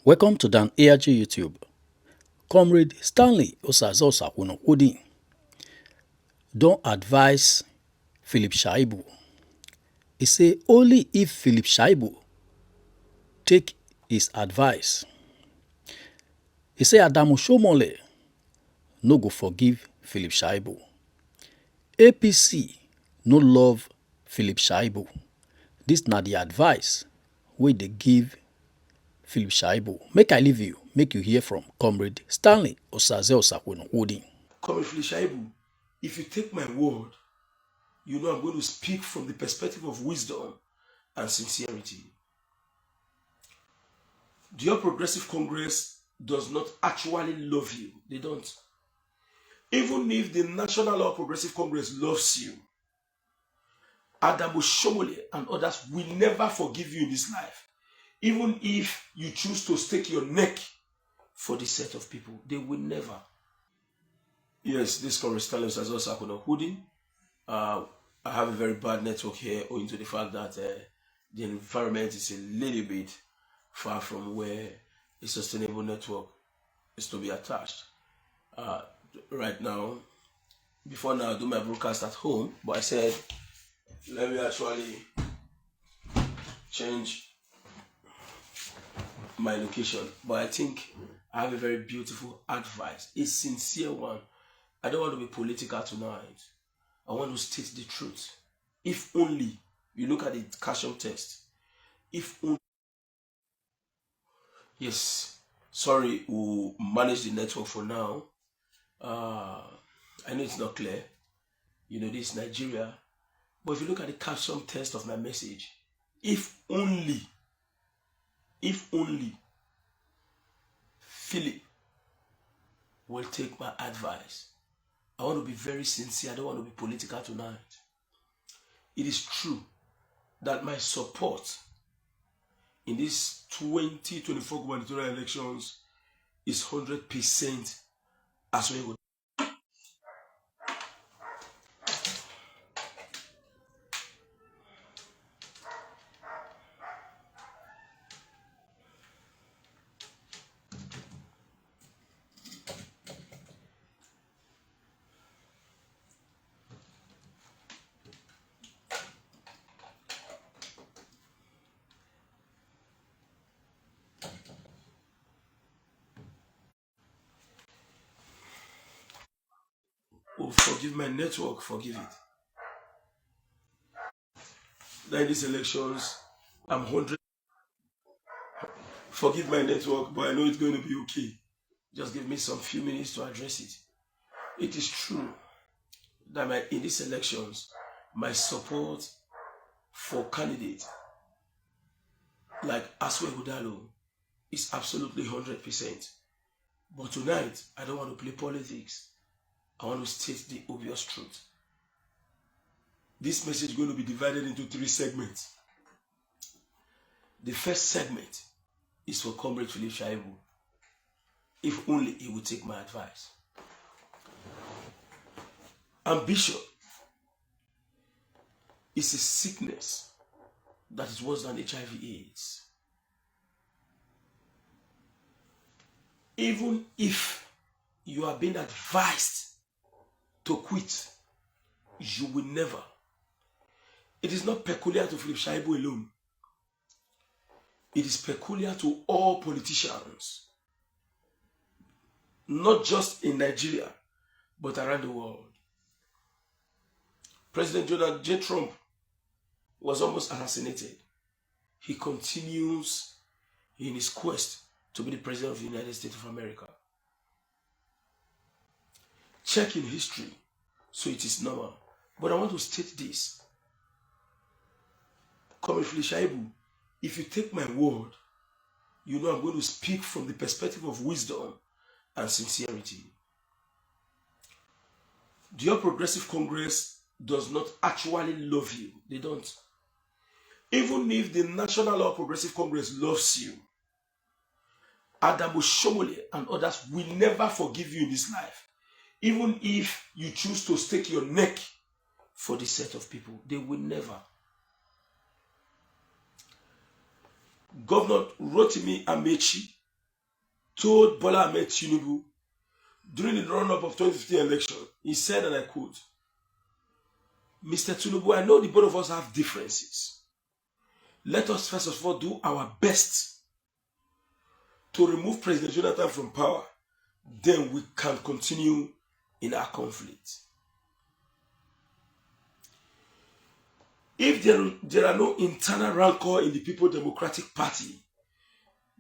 Welcome to Dan ARG YouTube. Comrade Stanley Osazo-Sakun don't advise Philip Shaibu. He say only if Philip Shaibu take his advice. He say Oshiomhole no go forgive Philip Shaibu. APC no love Philip Shaibu. This na the advice wey they give Philip Shaibu. Make I leave you, make you hear from Comrade Stanley Osazo-Sakun. Comrade Philip Shaibu, if you take my word, you know I'm going to speak from the perspective of wisdom and sincerity. The All Progressive Congress does not actually love you. They don't. Even if the National All Progressive Congress loves you, Oshiomhole and others will never forgive you in this life. Even if you choose to stake your neck for the set of people, they will never. Yes, this Comrade Stanley Osazo-Sakun. I have a very bad network here owing to the fact that the environment is a little bit far from where a sustainable network is to be attached. Right now, before now, I do my broadcast at home, but I said, let me actually change my location. But I think I have a very beautiful advice, a sincere one. I don't want to be political tonight. I want to state the truth. If only you look at the caption text. If only. Yes, sorry, we'll manage the network for now. I know it's not clear. You know, this is Nigeria. But if you look at the caption text of my message, if only Philip will take my advice. I want to be very sincere. I don't want to be political tonight. It is true that my support in these 2024 gubernatorial elections is 100% Asue Ighodalo. Oh, forgive my network, forgive it. Like these elections, I'm 100. Forgive my network, but I know it's going to be okay. Just give me some few minutes to address it. It is true that in these elections, my support for candidates like Asue Ighodalo is absolutely 100%. But tonight, I don't want to play politics. I want to state the obvious truth. This message is going to be divided into 3 segments. The first segment is for Comrade Philip Shaibu. If only he would take my advice. Ambition is a sickness that is worse than HIV/AIDS. Even if you are being advised to quit, you will never. It is not peculiar to Philip Shaibu alone. It is peculiar to all politicians, not just in Nigeria, but around the world. President Donald J. Trump was almost assassinated. He continues in his quest to be the President of the United States of America. Check in history, so it is normal. But I want to state this. Comrade Philip Shaibu, if you take my word, you know I'm going to speak from the perspective of wisdom and sincerity. The All Progressive Congress does not actually love you. They don't. Even if the National All Progressive Congress loves you, Oshiomhole and others will never forgive you in this life. Even if you choose to stake your neck for the set of people, they will never. Governor Rotimi Amechi told Bola Ahmed Tinubu during the run-up of 2015 election. He said, and I quote, "Mr. Tinubu, I know the both of us have differences. Let us first of all do our best to remove President Jonathan from power. Then we can continue in our conflict." If there are no internal rancor in the People's Democratic Party,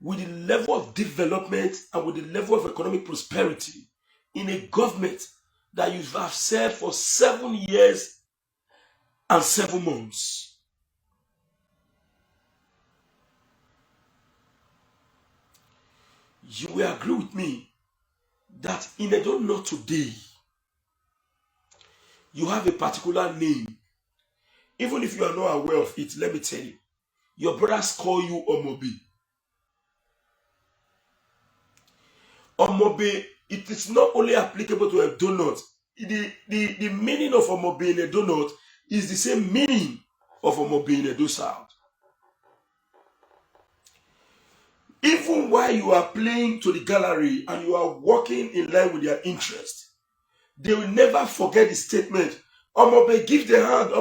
with the level of development and with the level of economic prosperity in a government that you have served for 7 years and 7 months, you will agree with me that in a donut today, you have a particular name. Even if you are not aware of it, let me tell you, your brothers call you Omobe. Omobe, it is not only applicable to a donut. The meaning of Omobe in a donut is the same meaning of Omobe in a do South. Even while you are playing to the gallery and you are working in line with their interest, they will never forget the statement, Omobe, give the hand,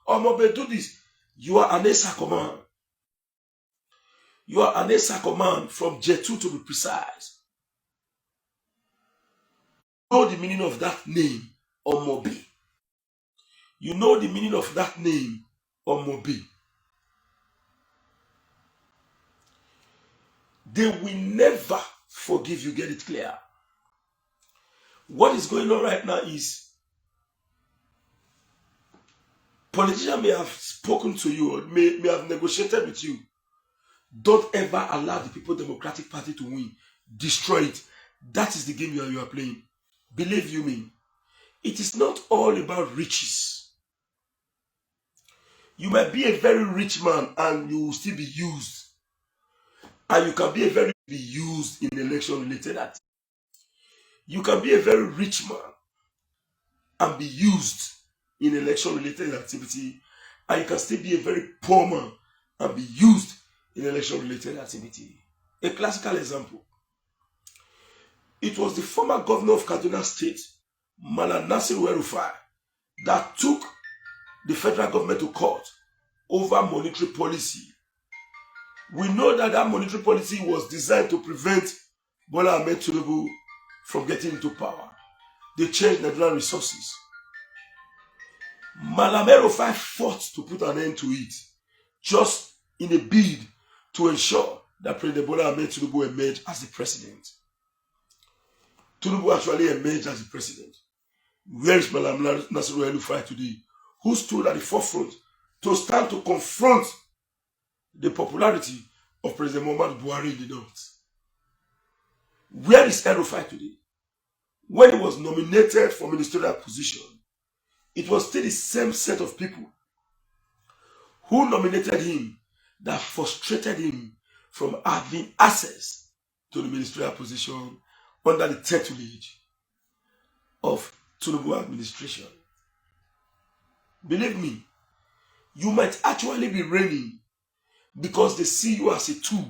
Omobe, do this. You are an ESA command. You are an ESA command from J2 to be precise. You know the meaning of that name, Omobe. You know the meaning of that name, Omobe. They will never forgive you. Get it clear. What is going on right now is politicians may have spoken to you or may have negotiated with you. Don't ever allow the People's Democratic Party to win. Destroy it. That is the game you are playing. Believe you me, it is not all about riches. You might be a very rich man and you will still be used. And you can be used in election-related activity. You can be a very rich man and be used in election-related activity, and you can still be a very poor man and be used in election-related activity. A classical example. It was the former governor of Kaduna State, Malam Nasiru El-Rufai, that took the federal government to court over monetary policy. We know that monetary policy was designed to prevent Bola Ahmed Tinubu from getting into power. They changed Nigerian resources. Malam El-Rufai fought to put an end to it, just in a bid to ensure that President Bola Ahmed Tinubu emerged as the president. Tinubu actually emerged as the president. Where is Malam Nasiru El-Rufai today, who stood at the forefront to stand to confront the popularity of President Muhammadu Buhari in the north? Where is El-Rufai today? When he was nominated for ministerial position, it was still the same set of people who nominated him that frustrated him from having access to the ministerial position under the tutelage of Tinubu administration. Believe me, you might actually be reigning because they see you as a tool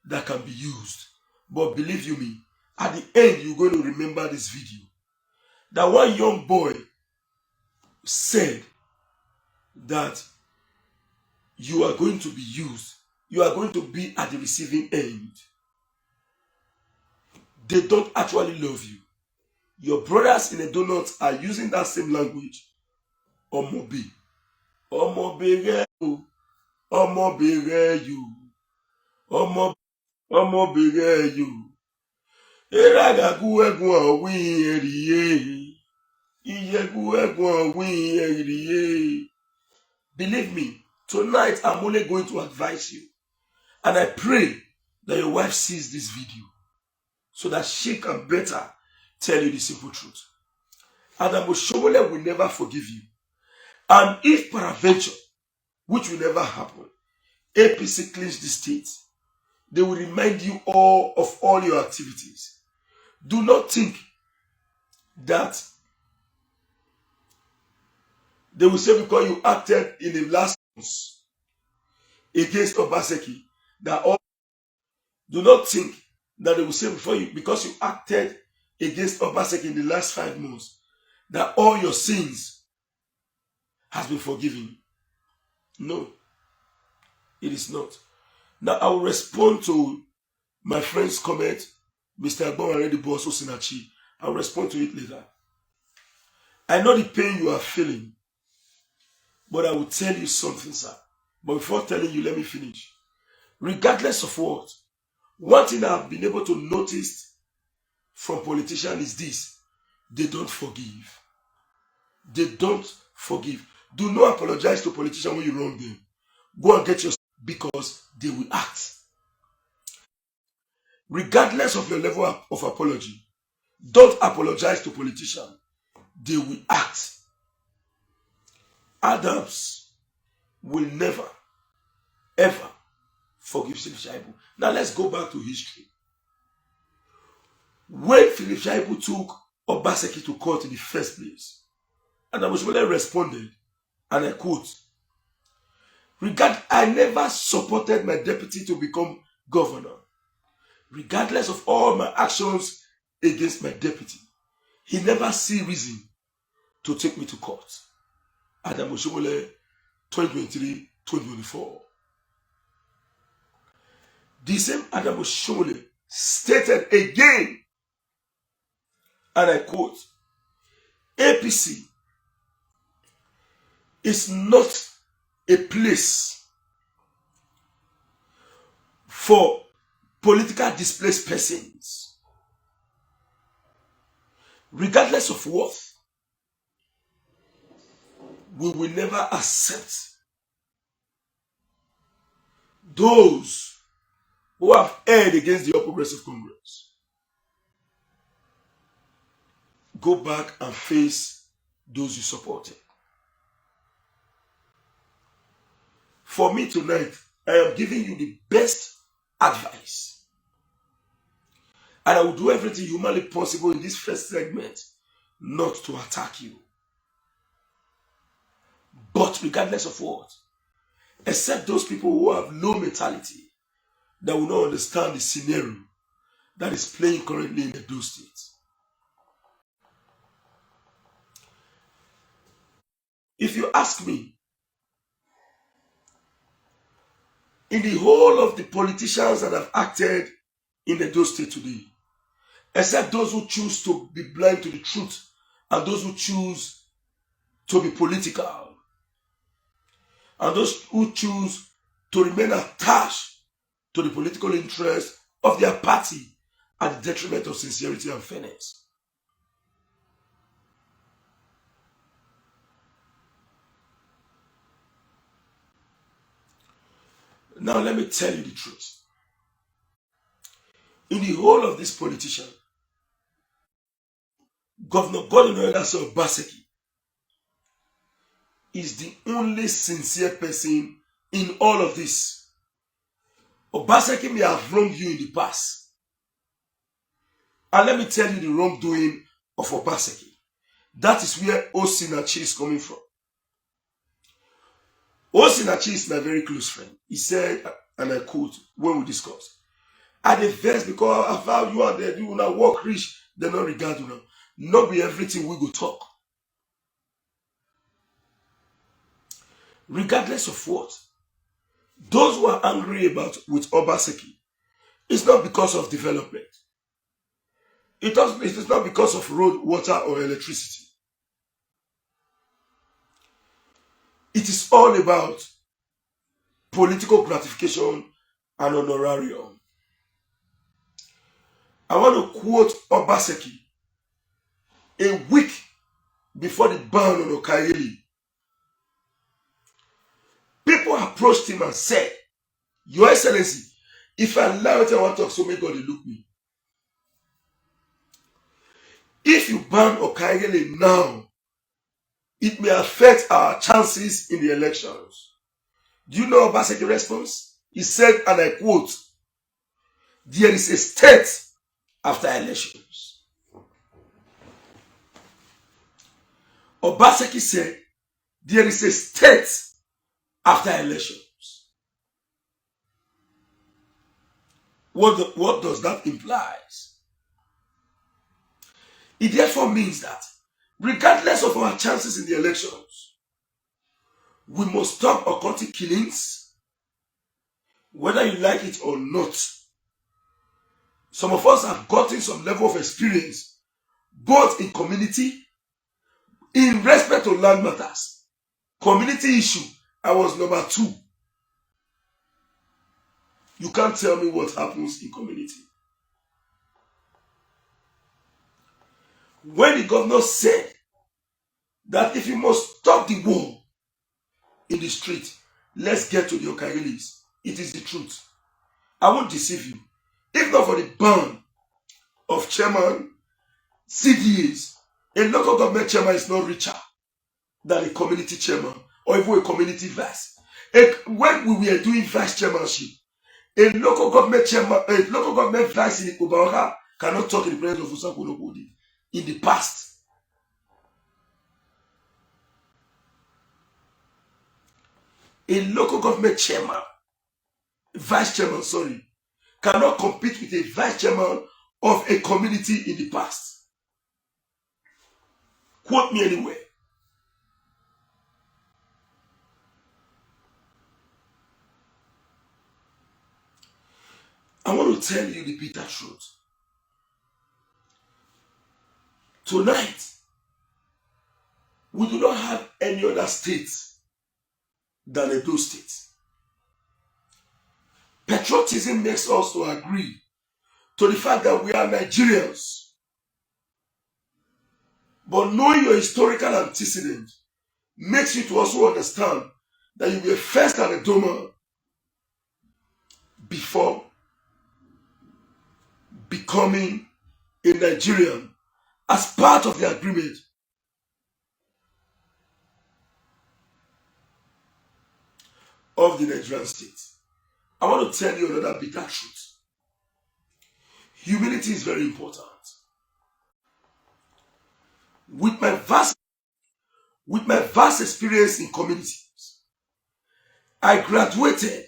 that can be used. But believe you me, at the end, you're going to remember this video. That one young boy said that you are going to be used. You are going to be at the receiving end. They don't actually love you. Your brothers in the donuts are using that same language. Omobe. Omobe you. Omobe you. Omobe you. Eragagu egun awin eriye. Iyegun egun awin eriye. Believe me, tonight I'm only going to advise you. And I pray that your wife sees this video so that she can better tell you the simple truth. And Oshiomhole will never forgive you. And if peradventure, which will never happen, APC cleans the state, they will remind you all of all your activities. Do not think that they will say because you acted in the last months against Obaseki, that all. Do not think that they will say before you, because you acted against Obaseki in the last 5 months, that all your sins has been forgiven. No, it is not. Now I will respond to my friend's comment, Mr. Agbon already boss Osinachi. I'll respond to it later. I know the pain you are feeling, but I will tell you something, sir. But before telling you, let me finish. Regardless of what, one thing I've been able to notice from politicians is this: they don't forgive. They don't forgive. Do not apologize to politicians when you wrong them. Go and get your, because they will act. Regardless of your level of apology, don't apologize to politicians. They will act. Adams will never, ever forgive Philip Shaibu. Now let's go back to history. When Philip Shaibu took Obaseki to court in the first place, and Oshiomhole responded, and I quote, I never supported my deputy to become governor, regardless of all my actions against my deputy. He never see reason to take me to court. Oshiomhole 2023-2024. The same Oshiomhole stated again, and I quote, APC is not a place for political displaced persons. Regardless of what, we will never accept those who have erred against the All Progressive Congress. Go back and face those you supported. For me tonight, I am giving you the best advice. And I will do everything humanly possible in this first segment not to attack you. But regardless of what, except those people who have low mentality that will not understand the scenario that is playing currently in Edo State. If you ask me, in the whole of the politicians that have acted in Edo State today, except those who choose to be blind to the truth and those who choose to be political, and those who choose to remain attached to the political interest of their party at the detriment of sincerity and fairness. Now let me tell you the truth. In the whole of this politician, Governor Godwin Asue Obaseki is the only sincere person in all of this. Obaseki may have wronged you in the past. And let me tell you the wrongdoing of Obaseki. That is where Osinachi is coming from. Osinachi is my very close friend. He said, and I quote, when we discussed, at the verse, because I found you and they do not walk rich, they not regard you now. Not be everything we go talk. Regardless of what, those who are angry about with Obaseki, it's not because of development. It is not because of road, water, or electricity. It is all about political gratification and honorarium. I want to quote Obaseki a week before the ban on Okayeli. People approached him and said, Your Excellency, if I allow it, I want to talk, so may God look me. If you ban Okayeli now, it may affect our chances in the elections. Do you know Obaseki's response? He said, and I quote, there is a state after elections. Obaseki said, there is a state after elections. What does that imply? It therefore means that regardless of our chances in the elections, we must stop occultic killings, whether you like it or not. Some of us have gotten some level of experience, both in community, in respect to land matters. Community issue, I was number 2. You can't tell me what happens in community. When the governor said that if you must stop the war in the street, let's get to the Okailis, it is the truth. I won't deceive you. If not for the ban of chairman, CDAs, a local government chairman is not richer than a community chairman or even a community vice. When we were doing vice chairmanship, a local government chairman, a local government vice in Obaoka cannot talk in the presence of Usaku Nobody in the past. A local government chairman, vice chairman, cannot compete with a vice chairman of a community in the past. Quote me anywhere. I want to tell you the bitter truth. Tonight, we do not have any other state than Edo State. Patriotism makes us to agree to the fact that we are Nigerians. But knowing your historical antecedent makes you to also understand that you were first an Edoma before becoming a Nigerian as part of the agreement. Of the Nigerian state. I want to tell you another bitter truth. Humility is very important. With my vast experience in communities, I graduated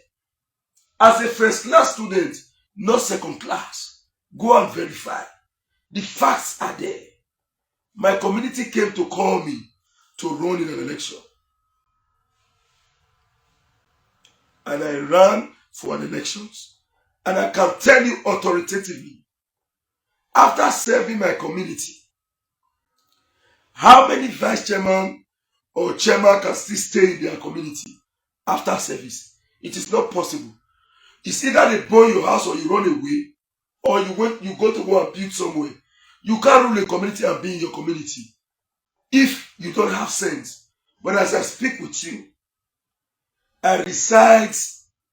as a first class student, not second class. Go and verify. The facts are there. My community came to call me to run in an election. And I ran for an elections. And I can tell you authoritatively, after serving my community, how many vice chairman or chairman can still stay in their community after service? It is not possible. It's either they burn your house or you run away, or you go to go and build somewhere. You can't rule a community and be in your community if you don't have sense. But as I speak with you, I reside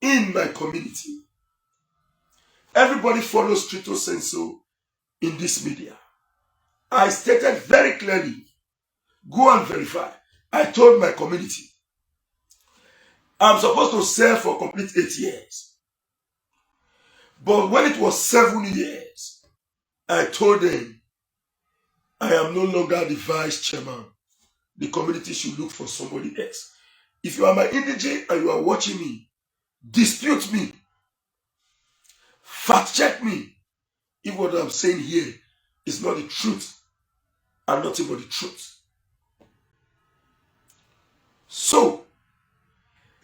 in my community. Everybody follows Trito Senso in this media. I stated very clearly, go and verify. I told my community, I'm supposed to serve for complete 8 years. But when it was 7 years, I told them, I am no longer the vice chairman. The community should look for somebody else. If you are my indigene and you are watching me, dispute me, fact check me, if what I'm saying here is not the truth and nothing but the truth. So,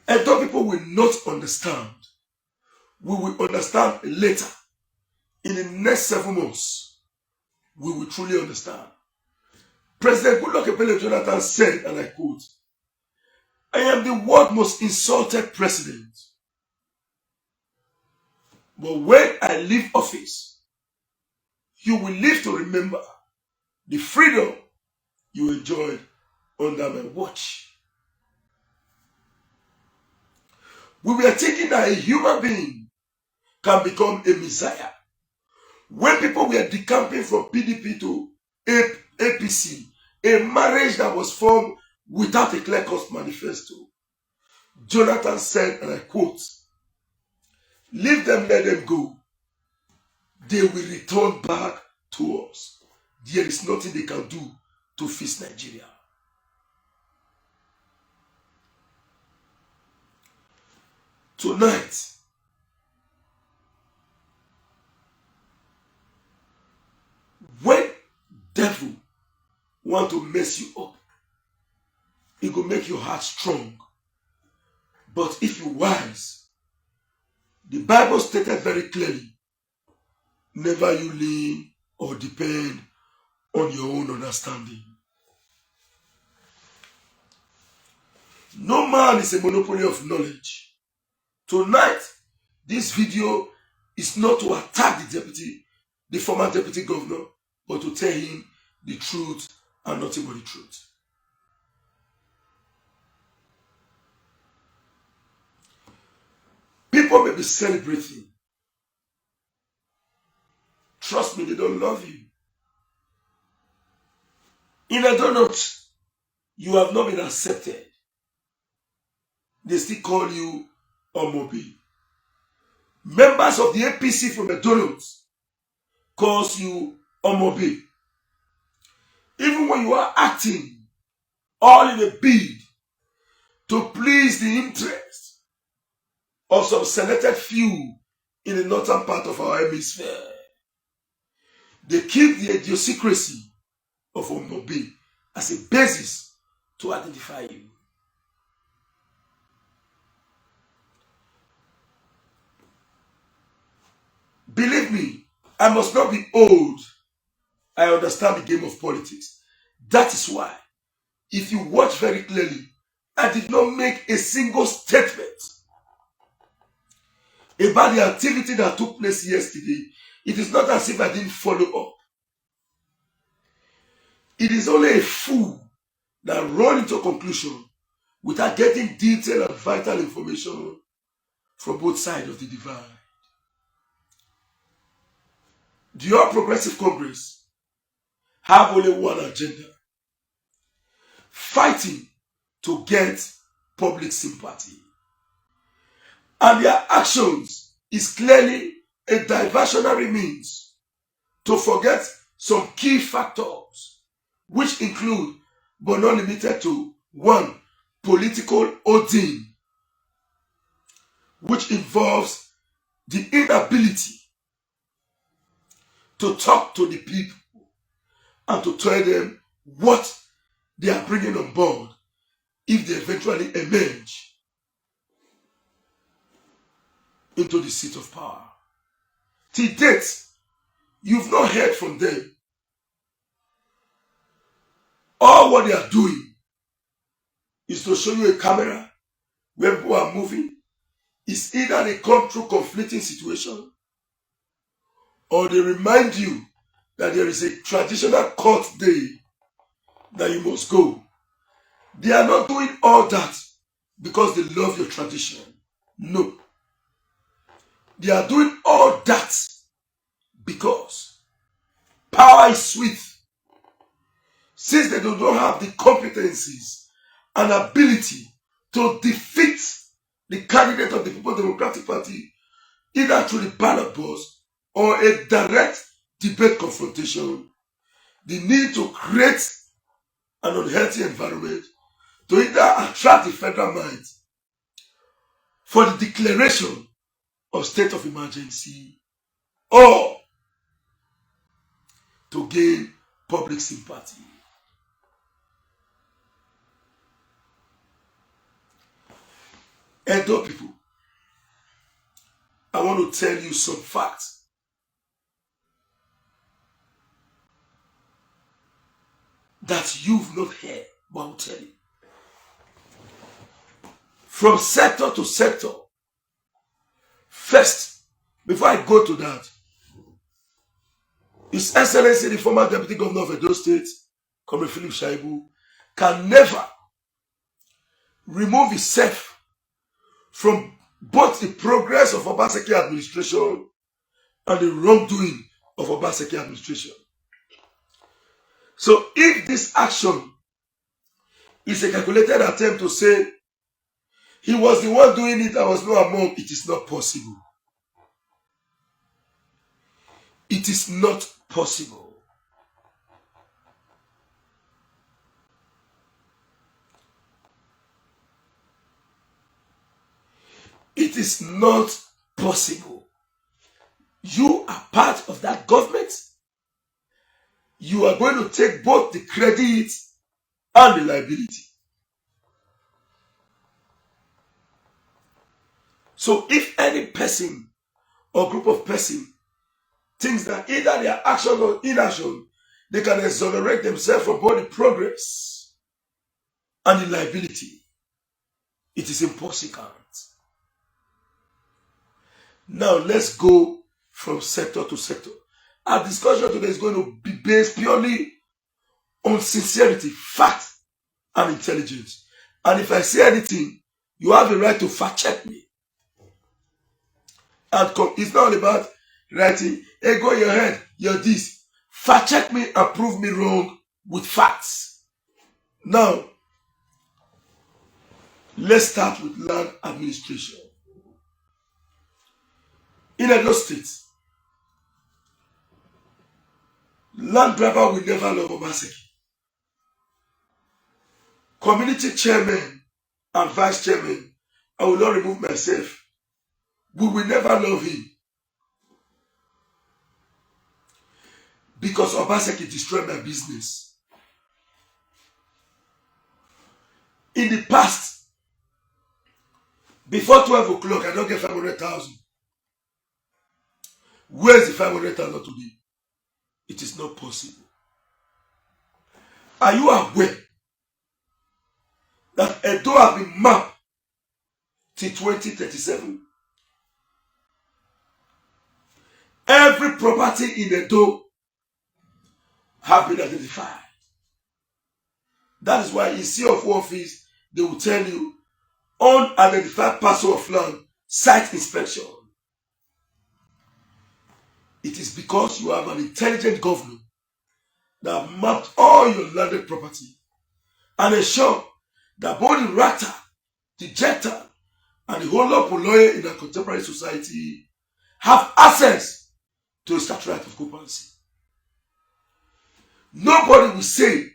Edo people will not understand. We will understand later. In the next 7 months, we will truly understand. President Goodluck Ebele Jonathan said, and I quote, I am the world's most insulted president. But when I leave office, you will live to remember the freedom you enjoyed under my watch. We were thinking that a human being can become a messiah. When people were decamping from PDP to APC, a marriage that was formed without a clear-cut manifesto, Jonathan said, and I quote, leave them, let them go. They will return back to us. There is nothing they can do to fix Nigeria. Tonight, devil want to mess you up. It will make your heart strong. But if you're wise, the Bible stated very clearly, never you lean or depend on your own understanding. No man is a monopoly of knowledge. Tonight, this video is not to attack the former deputy governor, but to tell him the truth and nothing but the truth. People may be celebrating. Trust me, they don't love you. In a donut, you have not been accepted. They still call you Omobi. Members of the APC from the donut calls you Omobi. Even when you are acting all in a bid to please the interest of some selected few in the northern part of our hemisphere, they keep the idiosyncrasy of Omobi as a basis to identify you. Believe me, I must not be old. I understand the game of politics. That is why, if you watch very clearly, I did not make a single statement about the activity that took place yesterday. It is not as if I didn't follow up. It is only a fool that runs into a conclusion without getting detailed and vital information from both sides of the divide. The All Progressive Congress have only one agenda: fighting to get public sympathy. And their actions is clearly a diversionary means to forget some key factors, which include, but not limited to, 1, political ordain, which involves the inability to talk to the people and to tell them what they are bringing on board if they eventually emerge into the seat of power. Till date, you've not heard from them. All what they are doing is to show you a camera where people are moving. It's either they come through conflicting situation, or they remind you that there is a traditional court day that you must go. They are not doing all that because they love your tradition. No. They are doing all that because power is sweet. Since they do not have the competencies and ability to defeat the candidate of the People's Democratic Party, either through the ballot box or a direct debate confrontation, they need to create an unhealthy environment to either attract the federal mind for the declaration of state of emergency or to gain public sympathy. Edo people, I want to tell you some facts. That you've not heard, but I'll tell you. From sector to sector. First, before I go to that, His Excellency, the former Deputy Governor of Edo State, Comrade Philip Shaibu, can never remove himself from both the progress of Obaseki administration and the wrongdoing of Obaseki administration. So if this action is a calculated attempt to say he was the one doing it, I was not among, it is not possible. It is not possible. It is not possible. You are part of that government. You are going to take both the credit and the liability. So if any person or group of persons thinks that either their action or inaction, they can exonerate themselves from both the progress and the liability, it is impossible. Now let's go from sector to sector. Our discussion today is going to be based purely on sincerity, fact, and intelligence. And if I say anything, you have the right to fact check me. And it's not about writing, hey, go your head, you're this. Fact check me and prove me wrong with facts. Now, let's start with land administration. In Edo State, land grabber will never love Obaseki. Community chairman and vice chairman, I will not remove myself. We will never love him. Because Obaseki destroyed my business. In the past, before 12 o'clock, I don't get 500,000. Where is the 500,000 today? It is not possible. Are you aware that Edo has been mapped till 2037? Every property in Edo have been identified. That is why in CFO office, they will tell you, unidentified parcel of land, site inspection. It is because you have an intelligent governor that mapped all your landed property and ensure that both the rata, the jetta, and the whole of lawyer in a contemporary society have access to a statutory right of occupancy. Nobody will say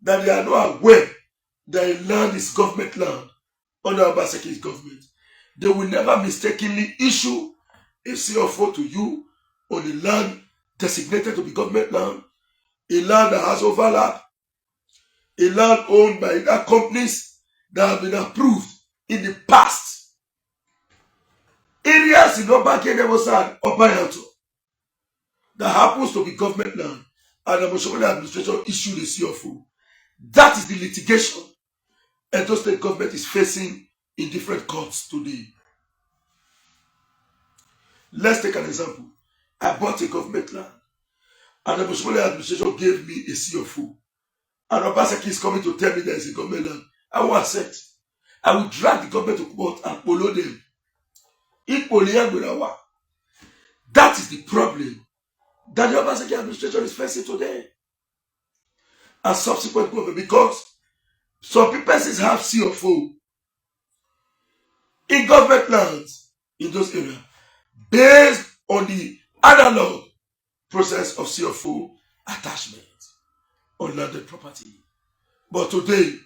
that they are not aware that a land is government land under Obaseki's government. They will never mistakenly issue a CFO to you on a land designated to be government land, a land that has overlap, a land owned by other companies that have been approved in the past. Areas in Obake Nemosan, Obayato, that happens to be government land, and the Oshiomhole administration issued a CFO. That is the litigation Edo State government is facing in different courts today. Let's take an example. I bought a government land, and the Oshiomhole administration gave me a CFO. And Obaseki is coming to tell me there is a government land. I will accept. I will drag the government to court and follow them. That is the problem that the Obaseki administration is facing today. And subsequent government, because some people have CFO in government lands in those areas based on the analog process of CFO attachment on landed property. But today,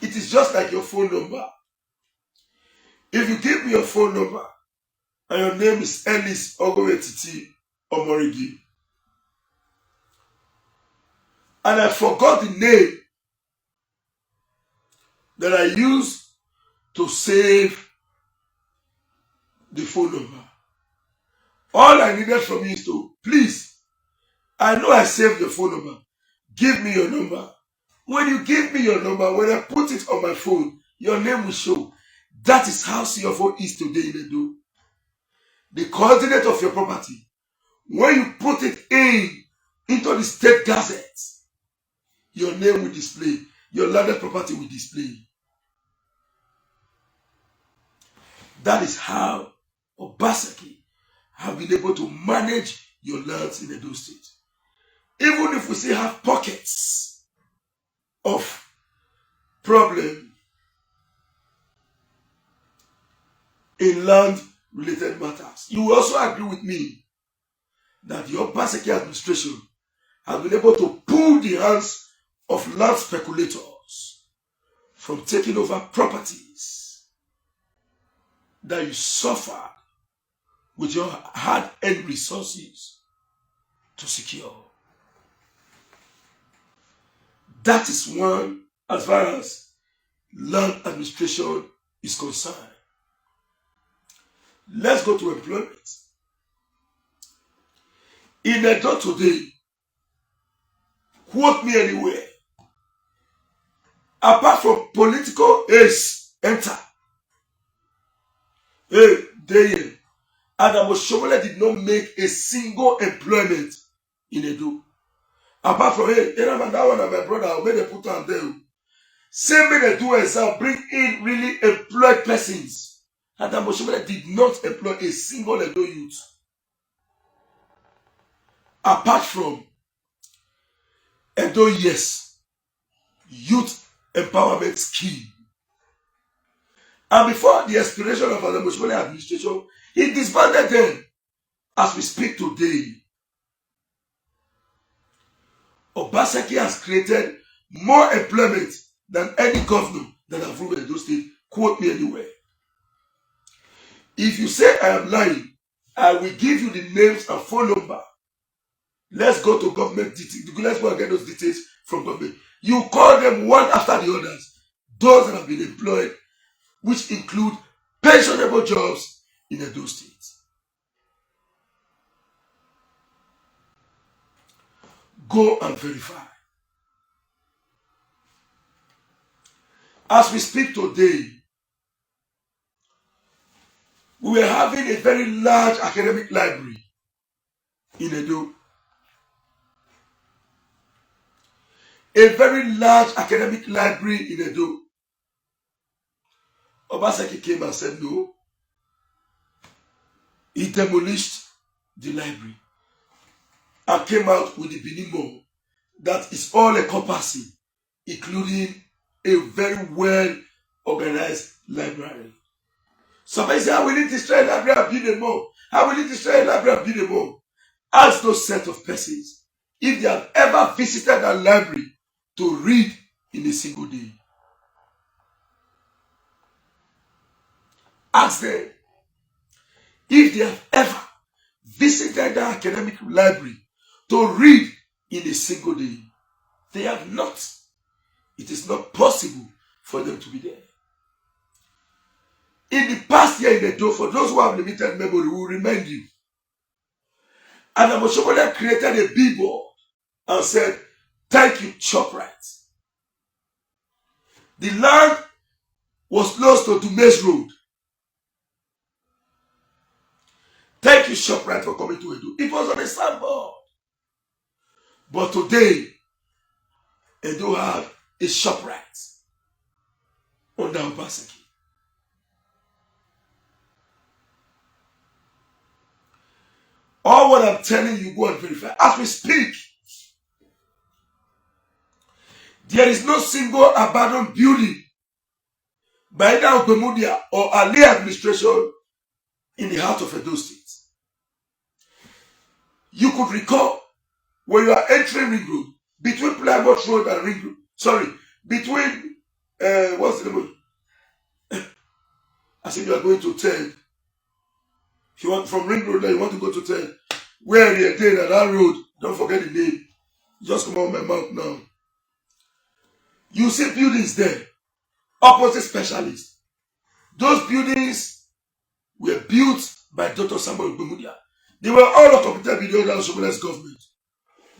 it is just like your phone number. If you give me your phone number and your name is Ellis Ogowetiti Omorigi, and I forgot the name that I used to save the phone number, all I needed from you is to, please, I know I saved your phone number, give me your number. When you give me your number, when I put it on my phone, your name will show. That is how CFO is today in Edo. The coordinate of your property, when you put it into the state gazette, your name will display, your landed property will display. That is how Obaseki have been able to manage your lands in Edo State. Even if we still have pockets of problem in land-related matters, you will also agree with me that the Obaseki administration has been able to pull the hands of land speculators from taking over properties that you suffered with your hard-earned resources to secure. That is one as far as land administration is concerned. Let's go to employment. In Edo today, quote me anywhere, apart from political ace, enter. Hey, there. Adam Oshiomhole did not make a single employment in Edo. Apart from, hey, that one and my brother, I'll make them put on there. Same way they do exam, bring in really employed persons. Adam Oshiomhole did not employ a single Edo youth. Apart from Edo Yes, youth empowerment scheme. And before the expiration of Adam Oshiomhole administration, he disbanded them. As we speak today, Obaseki has created more employment than any governor that have ruled Edo State. Quote me anywhere. If you say I am lying, I will give you the names and phone number. Let's go to government details. Let's go and get those details from government. You call them one after the others. Those that have been employed, which include pensionable jobs in Edo State. Go and verify. As we speak today, we were having a very large academic library in Edo. A very large academic library in Edo. Obaseki came and said no. He demolished the library and came out with the minimum that is all encompassing, including a very well organized library. Somebody say, I will need to destroy a library and build a more. I will need to destroy a library and build a more. Ask those set of persons if they have ever visited a library to read in a single day. Ask them if they have ever visited the academic library to read in a single day. They have not. It is not possible for them to be there. In the past year in Edo, for those who have limited memory, we will remind you, Adam Oshiomhole created a billboard and said, thank you, ShopRite. The land was close to Dumes Road. Thank you, ShopRite, for coming to Edo. It was on a signboard. But today, Edo have a ShopRite under Obaseki. All what I'm telling you, go and verify. As we speak, there is no single abandoned building by either Ogbemudia or Ali administration in the heart of Edo State. You could recall when you are entering Ring Road, between Plymouth Road and Ring Road, sorry, between, what's the name? As if you are going to 10. If you want from Ring Road, you want to go to 10. Where are you again at that road? Don't forget the name. Just come out my mouth now. You see buildings there, opposite specialists. Those buildings were built by Dr. Samuel Ogbemudia. They were all occupied by the other Oshiomhole's government.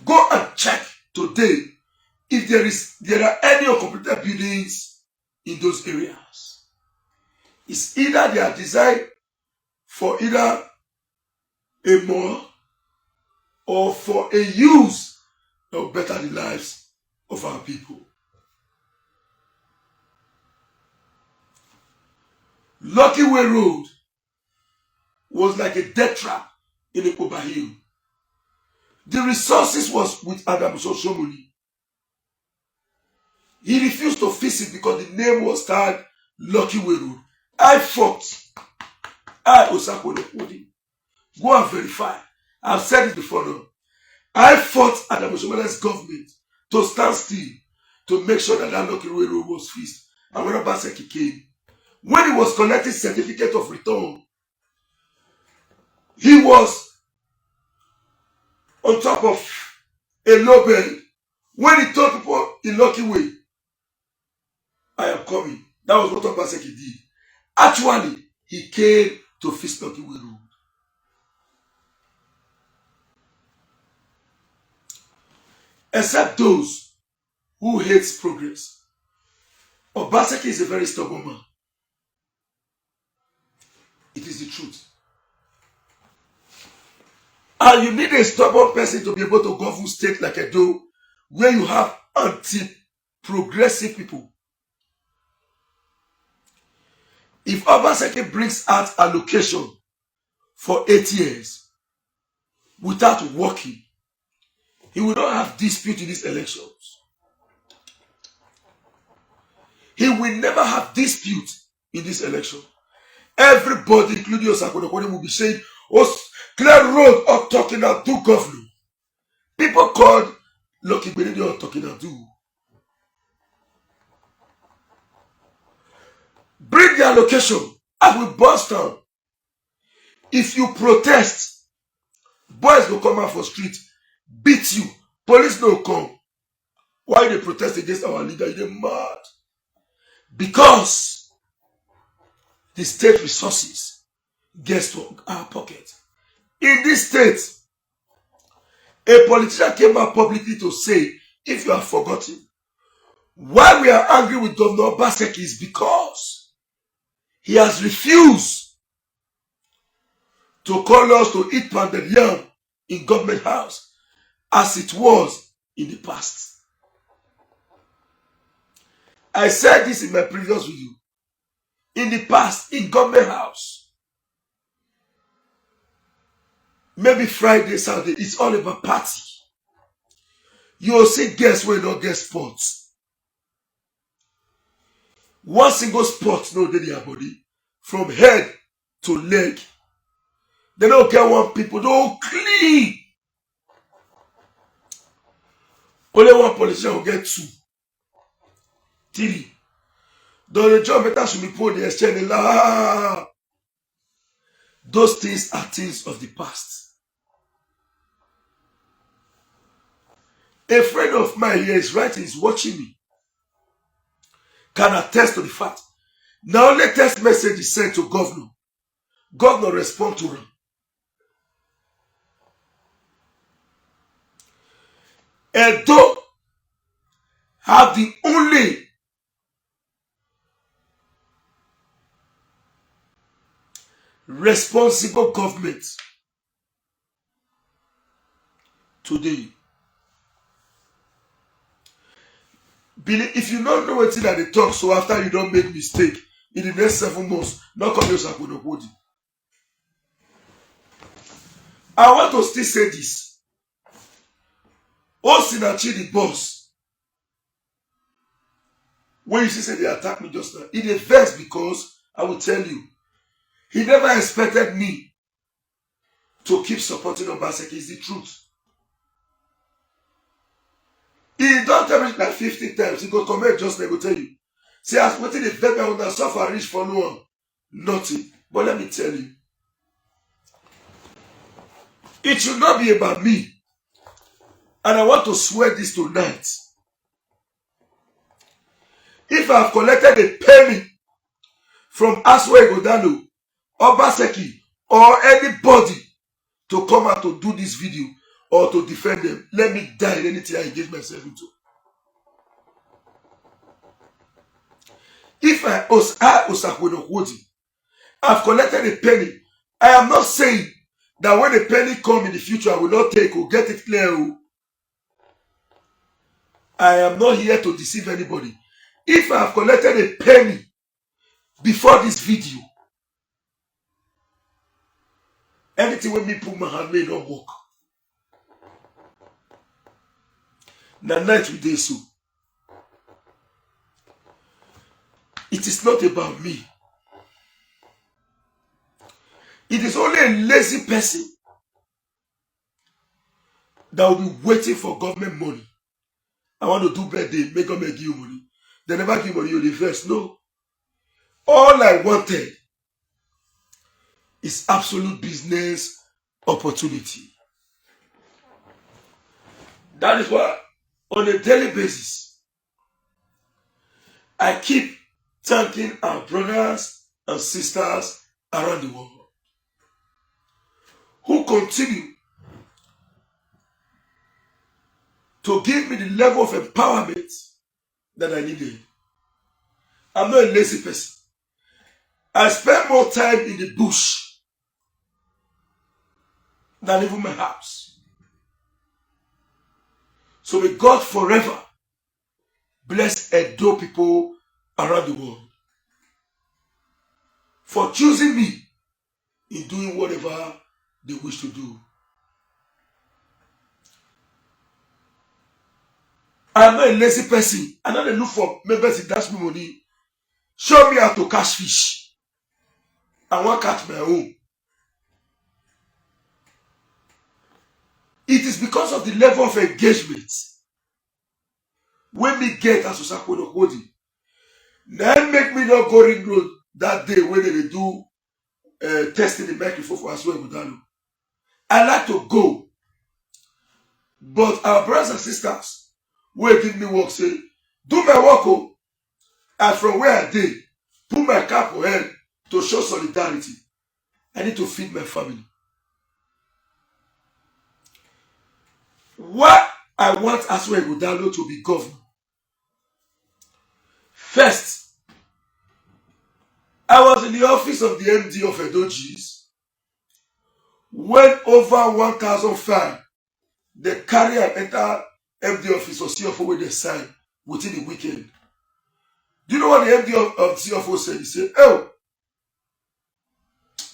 Go and check today if there are any occupied buildings in those areas. It's either they are designed for either a mall or for a use to better the lives of our people. Lucky Way Road was like a death trap in Ikoba Hill. The resources was with Adam Oshiomhole. He refused to fix it because the name was called Lucky Way Road. I fought. Go and verify. I've said it before now. I fought Adam Oshiomhole's government to stand still to make sure that that Lucky Way Road was fixed. And when Obaseki came, when he was collecting certificate of return, he was on top of a low bed When he told people in Lucky Way, I am coming. That was what Obaseki did. Actually, he came to fix Lucky Way Road. Except those who hates progress. Obaseki is a very stubborn man. It is the truth. And you need a stubborn person to be able to govern state like Edo, where you have anti-progressive people. If Obaseki brings out allocation for 8 years without working, he will not have dispute in these elections. He will never have dispute in this election. Everybody, including Osakodokone, will be saying, clear road of talking and do governor. People called Lucky Benedict of talking and do. Bring the allocation. I will bust down. If you protest, boys will come out for street, beat you. Police no come. Why they protest against our leader? They're mad. Because the state resources gets to our pocket. In this state, a politician came out publicly to say, if you have forgotten, why we are angry with Governor Obaseki is because he has refused to call us to eat pounded yam in government house as it was in the past. I said this in my previous video. In the past, in government house, maybe Friday, Saturday, it's all about party. You will see guests where don't get sports. One single spot, no dey their body, from head to leg. They don't get one people, don't clean. Only one politician will get 2, 3. The job better should be put in the exchange. Those things are things of the past. A friend of mine here is writing, is watching me. Can attest to the fact. Now latest message is sent to governor. Governor respond to him. Edo have the only responsible government today. If you don't know what that they talk, so after you don't make mistake in the next 7 months, not come here Sakunokodi. I want to still say this. Osinachi the boss. When you say they attack me just now, it is vexed because I will tell you, he never expected me to keep supporting Obaseki. It's the truth. He don't tell me like 50 times. He go comment just like I go tell you. See, as putting the baby on the suffer rich for no one. Nothing. But let me tell you. It should not be about me. And I want to swear this tonight. If I have collected a penny from Asue Ighodalo, Obaseki, or anybody to come out to do this video or to defend them, let me die in anything I engage myself into. If I've collected a penny, I am not saying that when a penny come in the future, I will not take or get it clear. I am not here to deceive anybody. If I have collected a penny before this video, anything when me put my hand may not work. Now night we do so. It is not about me. It is only a lazy person that will be waiting for government money. I want to do birthday, make government give you money. They never give money, you the first. No. All I wanted is absolute business opportunity. That is why on a daily basis, I keep thanking our brothers and sisters around the world who continue to give me the level of empowerment that I needed. I'm not a lazy person. I spend more time in the bush than even my house. So may God forever bless Edo people around the world for choosing me in doing whatever they wish to do. I am not a lazy person. I'm not a look for members in dash me money. Show me how to catch fish. I want to catch my own. It is because of the level of engagement when me get as Osakwe Okodi. Then make me not go ring road that day when they do testing the microphone for Asue Ighodalo. I like to go. But our brothers and sisters will give me work, say, do my work, oh, and from where I did, put my cap on head to show solidarity. I need to feed my family. Why I want Asue Ighodalo to be governor? First, I was in the office of the MD of Edochis when over 1,005 they carry and enter MD office or CFO with the sign within the weekend. Do you know what the MD of CFO said? He said, oh,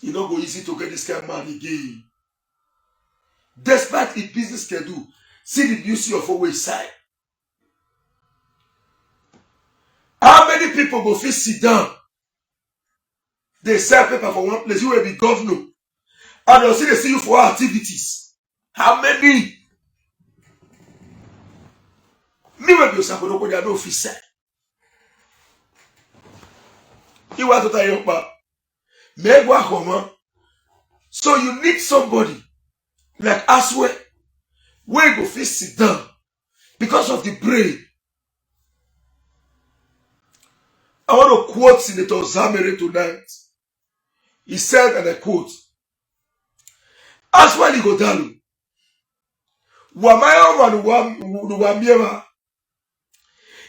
it's not go easy to get this kind of man again. Despite his business schedule, see the new CFO way side. How many people go fit sit down? They sell paper for one place, you will be governor. And they'll see they see you for activities. How many? Me will be Osakwe Okodi, I don't fit sell. You want to tell you about so you need somebody like Asue where go fit sit down because of the brain. I want to quote Senator Zamere tonight. He said, and I quote, Asue Ighodalo,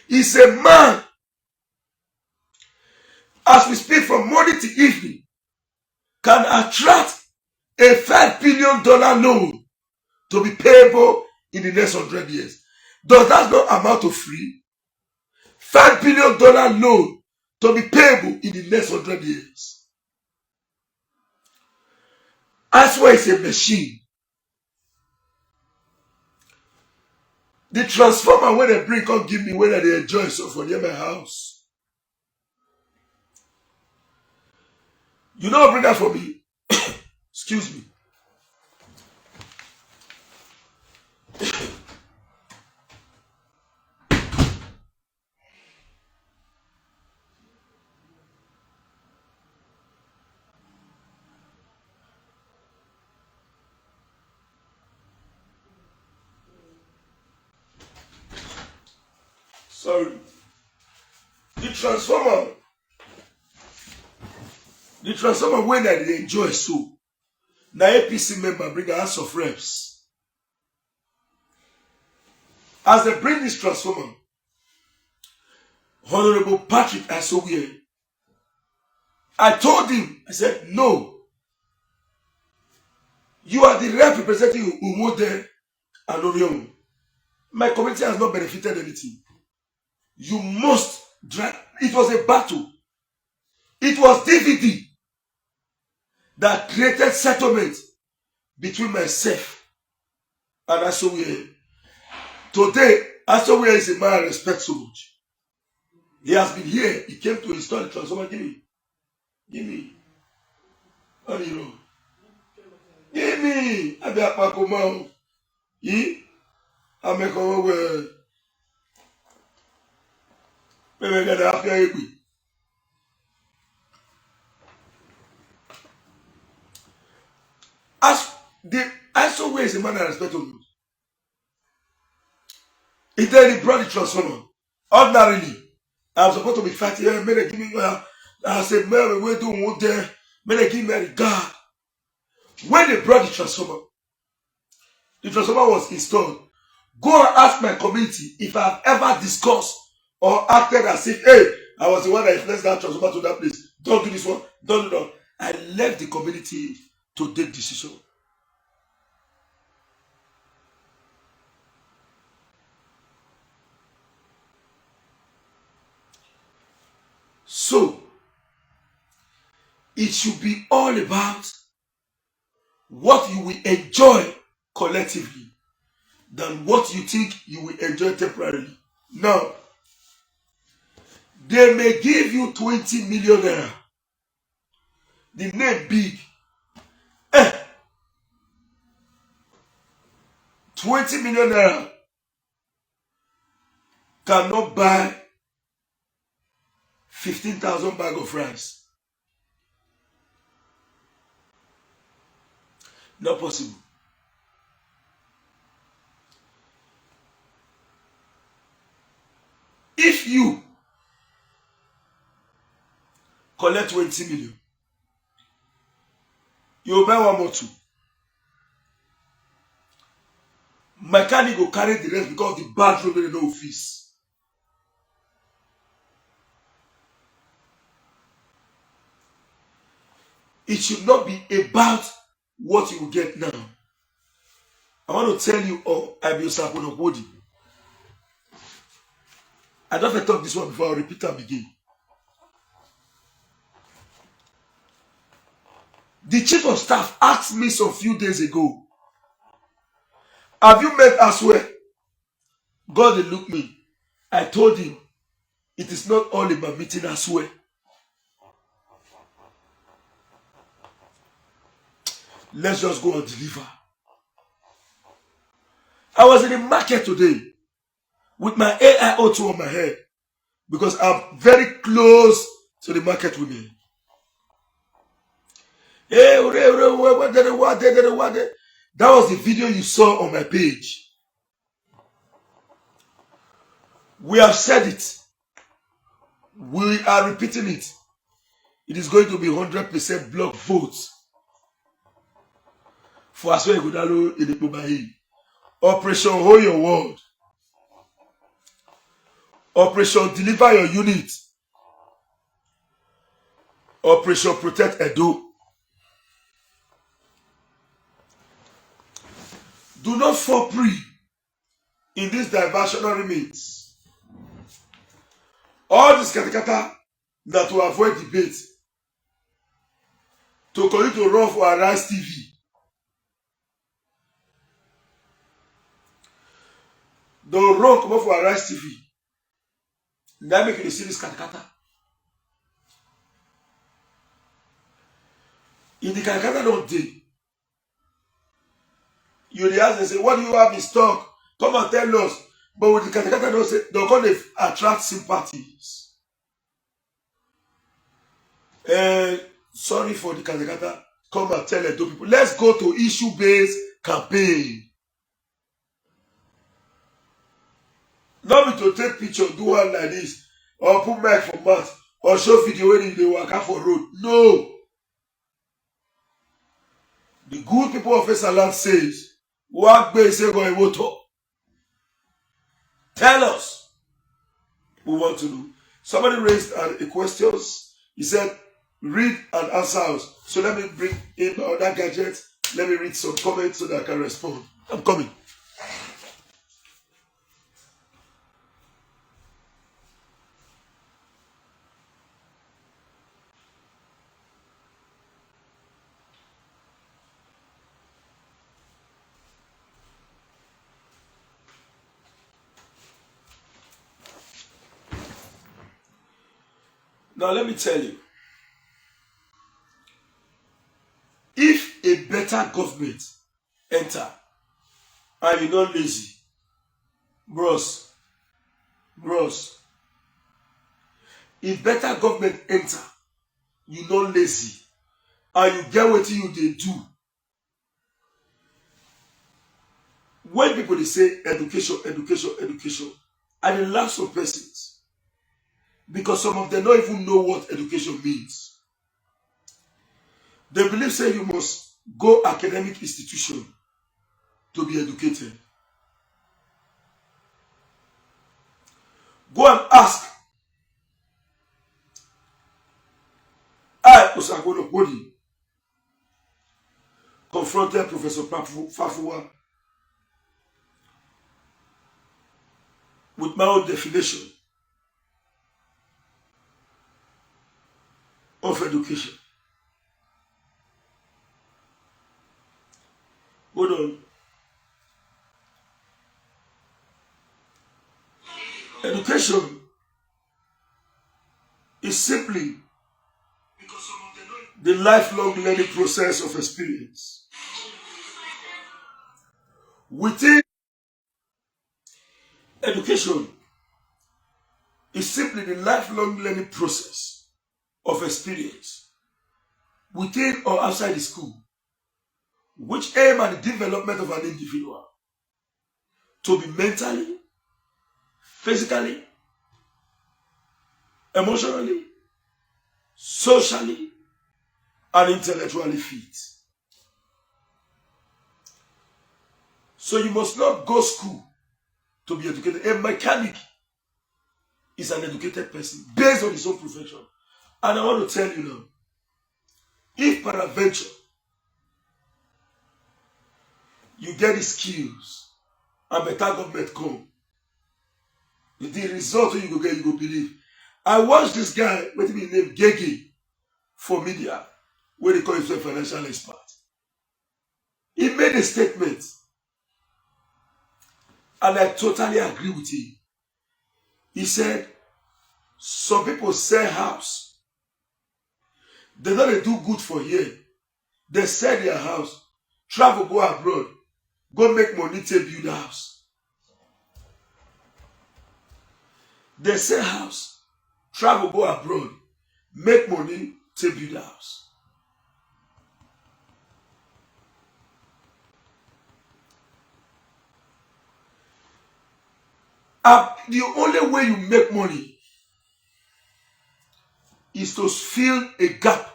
is a man, as we speak from morning to evening, can attract a $5 billion loan to be payable in the next 100 years. Does that not amount to free? $5 billion loan to be payable in the next 100 years. Asue is a machine. The transformer when they bring come give me when they enjoy so for near my house. You know, bring that for me. Excuse me. Sorry. The transformer when they enjoy so. Now APC member bring a House of Reps. As they bring this transformer, Honorable Patrick Asue, I told him, I said, no. You are the rep representing Umode and Orion. My community has not benefited anything. You must drive. It was a battle. It was DVD that created settlement between myself and Asue. Today, Asue is a man I respect so much. He has been here. He came to install the transformer. Give me. How do you know? Give me. I be a pakoma. I make over. Maybe get after you. As the Asue is a man I respect so much. He then he brought the transformer. Ordinarily, I was supposed to be fighting. May they give me. I said, "Man, we do one there. May they give me the God." When they brought the transformer was installed. Go and ask my community if I have ever discussed or acted as if, hey, I was the one that influenced that transformer to that place. Don't do this one. Don't do that. I left the community to take decision. So, it should be all about what you will enjoy collectively than what you think you will enjoy temporarily. Now, they may give you 20 million naira. The name big. 20 million naira cannot buy 15,000 bag of rice. Not possible. If you collect 20 million, you will buy one more two. Mechanic will carry the rest because the bad road will no fees. It should not be about what you will get now. I want to tell you all, I be Oshiomhole. I don't have to talk this one before I repeat and begin. The chief of staff asked me some few days ago, have you met Asue? God they looked me. I told him, it is not all about meeting Asue. Let's just go and deliver. I was in the market today with my AIO2 on my head because I'm very close to the market women. That was the video you saw on my page. We have said it. We are repeating it. It is going to be 100% block votes for Asue Ighodalo in the Obahi. Operation Hold Your World. Operation Deliver Your Unit. Operation Protect Edo. Do not fall prey in this diversionary means. All this katakata that to avoid debate, to continue to run for Arise TV. Don't run come for Arise TV. Now make you see this katakata. In the katakata don't dey. You ask and say, what do you have in stock? Come and tell us. But with the katakata, they're going to attract sympathies. Sorry for the katakata. Come and tell it to people. Let's go to issue-based campaign. Not be to take picture, do one like this, or put mic for mouth, or show video when they walk out for road. No. The good people of Esaland says, tell us. We want to do. Somebody raised a question. He said, read and answer us. So let me bring in my other gadget. Let me read some comments so that I can respond. I'm coming. Now let me tell you, if a better government enter and you're not lazy, bros, if better government enter, you're not lazy, and you get what you they do, when people they say education, education, education, and they laugh some persons because some of them don't even know what education means. They believe say you must go academic institution to be educated. Go and ask. I, Osagono Bodi, confronted Professor Fafua with my own definition of education. Hold on. Education is simply the lifelong learning process of experience. Within education is simply the lifelong learning process of experience within or outside the school, which aim at the development of an individual to be mentally, physically, emotionally, socially, and intellectually fit. So you must not go to school to be educated. A mechanic is an educated person based on his own profession. And I want to tell you now, if peradventure you get the skills and better government come, the result you go get, you go believe. I watched this guy, what he named Gege, for media, where they call himself a financial expert. He made a statement, and I totally agree with him. He said, some people sell house. They don't do good for here. They sell their house, travel, go abroad, go make money to build a house. They sell house, travel, go abroad, make money to build a house. The only way you make money is to fill a gap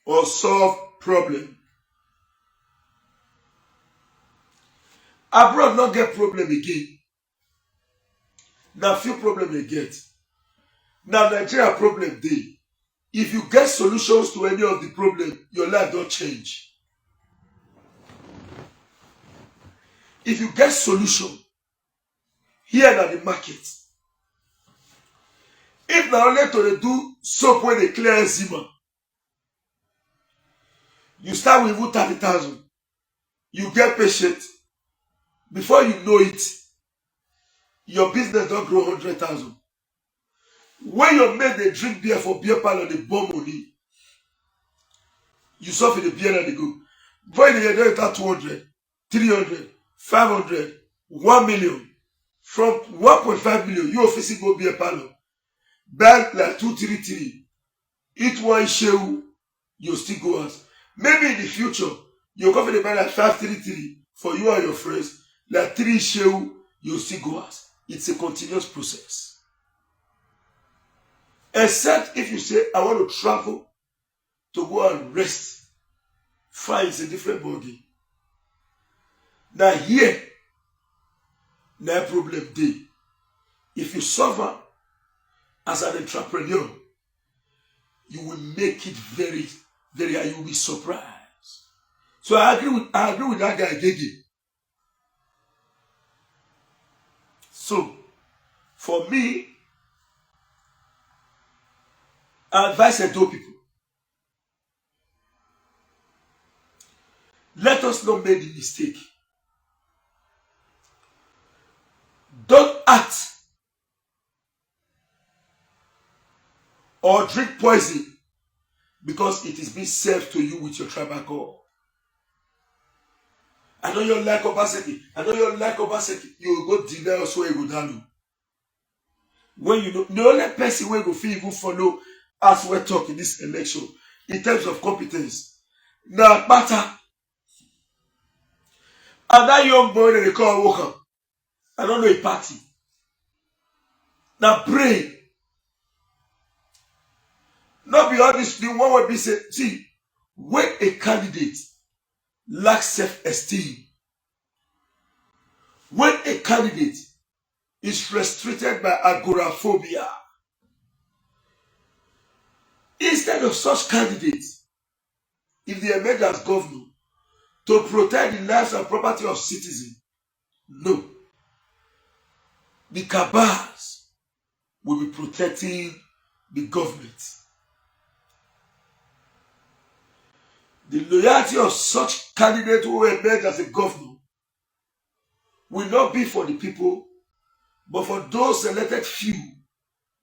or solve problem. Abroad not get problem again. Now few problem they get. Now Nigeria problem dey. If you get solutions to any of the problem, your life don't change. If you get solution, here at the market. If now only to do soap when they clear eczema, you start with even 30,000. You get patient. Before you know it, your business don't grow 100,000. When your mate they drink beer for beer parlor, they bomb money. You suffer the beer and they go. Before you get 200, 300, 500, 1 million. From 1.5 million, you officially go beer parlor. Buy like 233. Eat one Shaibu, you still go out. Maybe in the future, you're going to buy like 533 for you and your friends. Like 3 Shaibu, you still go out. It's a continuous process. Except if you say, I want to travel to go and rest. Fine, it's a different body. Now here, no problem day. If you suffer as an entrepreneur, you will make it very, very high. You will be surprised. So I agree with that guy, Gege. So, for me, I advise Edo people, let us not make the mistake. Don't act or drink poison because it is being served to you with your tribal call. I know you like Obaseki. You will go deny Asue Ighodalo. When you know, the only person who will feel even follow as we talk in this election in terms of competence. Now, matter. And that young boy that they call woke up. I don't know a party. Now pray. Not be honest, the one will be say, see, when a candidate lacks self-esteem, when a candidate is restricted by agoraphobia, instead of such candidates, if they emerge as governor to protect the lives and property of citizens, no. The cabals will be protecting the government. The loyalty of such candidate who emerge as a governor will not be for the people, but for those selected few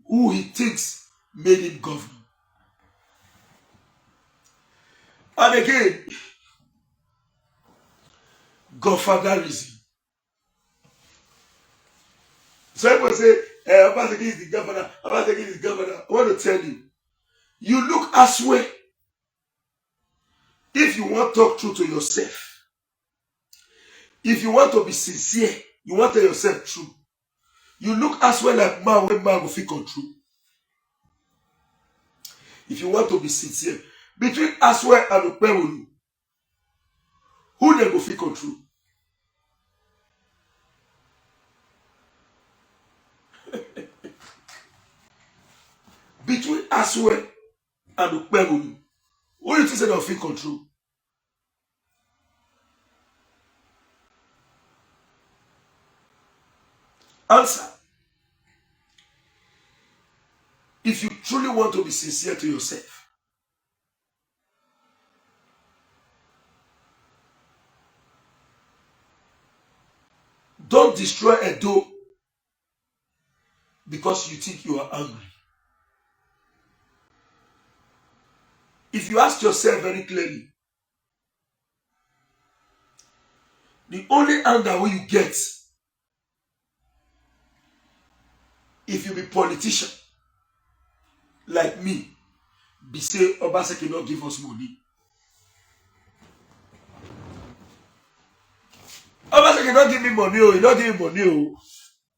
who he thinks made him governor. And again, godfatherism. So people say, Obaseki is the governor, Obaseki is the governor. I want to tell you, you look Asue. If you want to talk true to yourself, if you want to be sincere, you want to tell yourself true, you look Asue like man when man will feel control. If you want to be sincere, between Asue and Okpewolu, who they go feel control? Between Asue and Okpewolu, who do you think they will feel control? Answer. If you truly want to be sincere to yourself, don't destroy Edo because you think you are angry. If you ask yourself very clearly, the only anger you get if you be politician like me, be say Obaseki not give us money. Obaseki not give me money, oh, he not give me money, oh.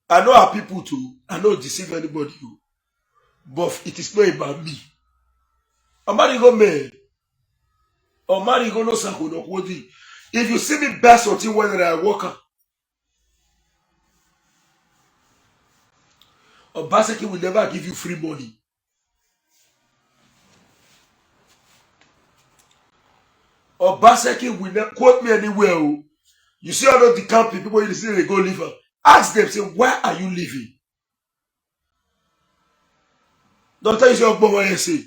I know our people too. I don't deceive anybody, oh. But it is not about me. Omari go me. Omari go no sako no kwodi. If you see me best or thing when I walk up, Obaseki will never give you free money. Obaseki will never quote me anywhere. Oh. You see all of the camp people you see they go live. Ask them, say, why are you living? Don't tell you say what say.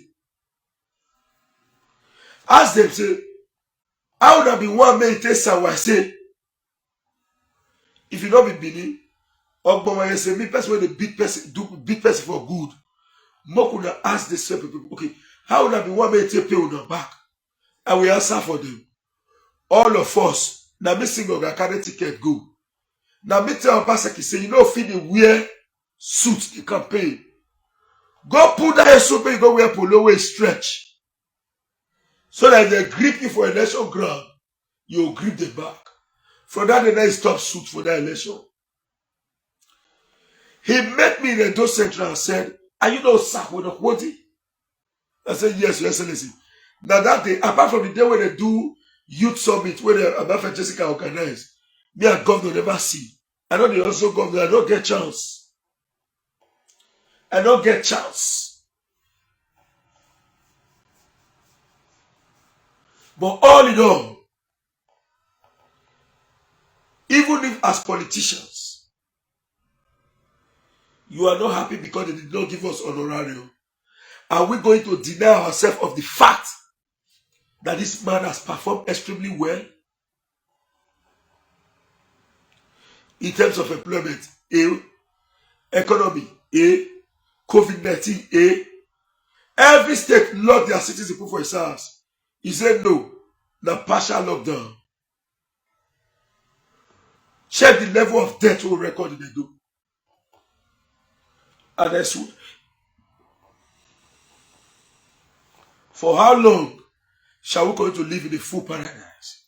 Ask them, say, how would have been one man test I say? If you don't be Benin, Ogbomoye say, me person when they beat person, do beat person for good. More could have asked the same people, okay, how would have been one man take pay on our back? And we answer for them. All of us, now me single carry ticket go. Now me tell Obaseki say, you know, feed the wear suit the campaign. Go put that suit, you go wear polo way stretch. So that they grip you for election ground, you grip the back. From that, they stop suit for that election. He met me in the Edo Central and said, are you not sack with a quote? I said, yes, Your Excellency. Now that day, apart from the day when they do youth summit, where the Abafa Jessica organized, me and governor never see. I know they also governor, I don't get chance. I don't get chance. But all in all, even if as politicians, you are not happy because they did not give us honorarium, are we going to deny ourselves of the fact that this man has performed extremely well in terms of employment, A, economy, A, COVID-19, A. Every state locked their citizens for his house. He said no, the partial lockdown. Check the level of debt we record in the do. And I swear, for how long shall we continue to live in a full paradise?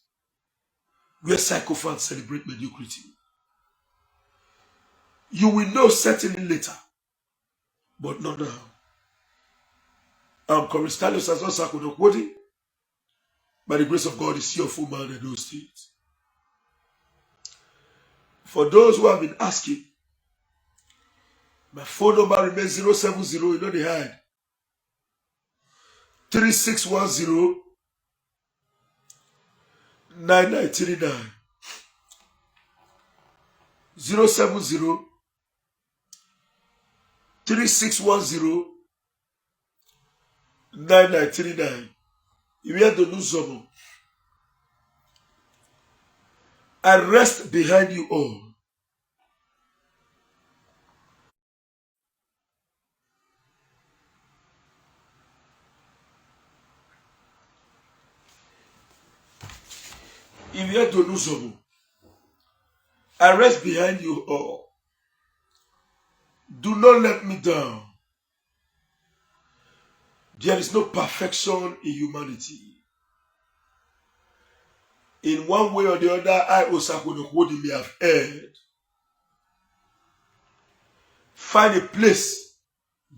where sycophants celebrate mediocrity. You will know certainly later, but not now. Coristalius has not said, by the grace of God, is here full man in those states. For those who have been asking, my phone number remains 070, you know the hide. 3610 9939. 070 3610 9939. You hear the news of I rest behind you all. If you hear the news of I rest behind you all. Do not let me down. There is no perfection in humanity. In one way or the other, I Oshiomhole may have erred. Find a place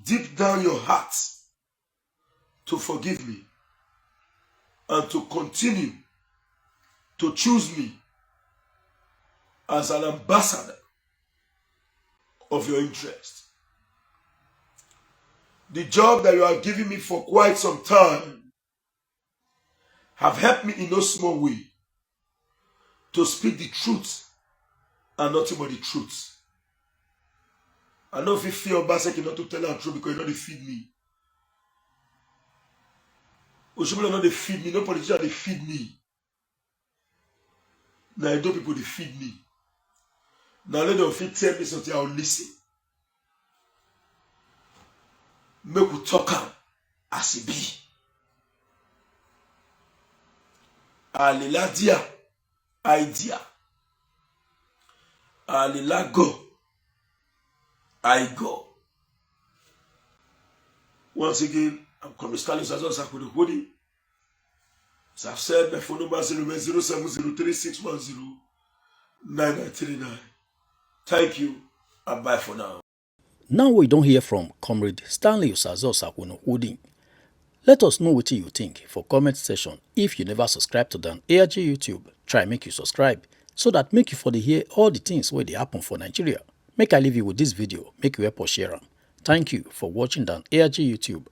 deep down your heart to forgive me and to continue to choose me as an ambassador of your interest. The job that you are giving me for quite some time have helped me in no small way to speak the truth and nothing but the truth. I know if you fear Obaseki not to tell the truth because you know they feed me. Oshiomhole not they feed me, no politician they feed me. Now I know people they feed me. Now let them fit tell me something, I'll listen. Make we talk as it be. Aliladia idea. Alilago. I go. Once again, I'm Coristalius as Asue. As I've said, my phone number is 07036109939. Thank you and bye for now. Now we don't hear from Comrade Stanley Osazor. Let us know what you think for comment section. If you never subscribe to the ARG YouTube, try make you subscribe so that make you for the hear all the things where they happen for Nigeria. Make I leave you with this video, make you help us share them. Thank you for watching the ARG YouTube.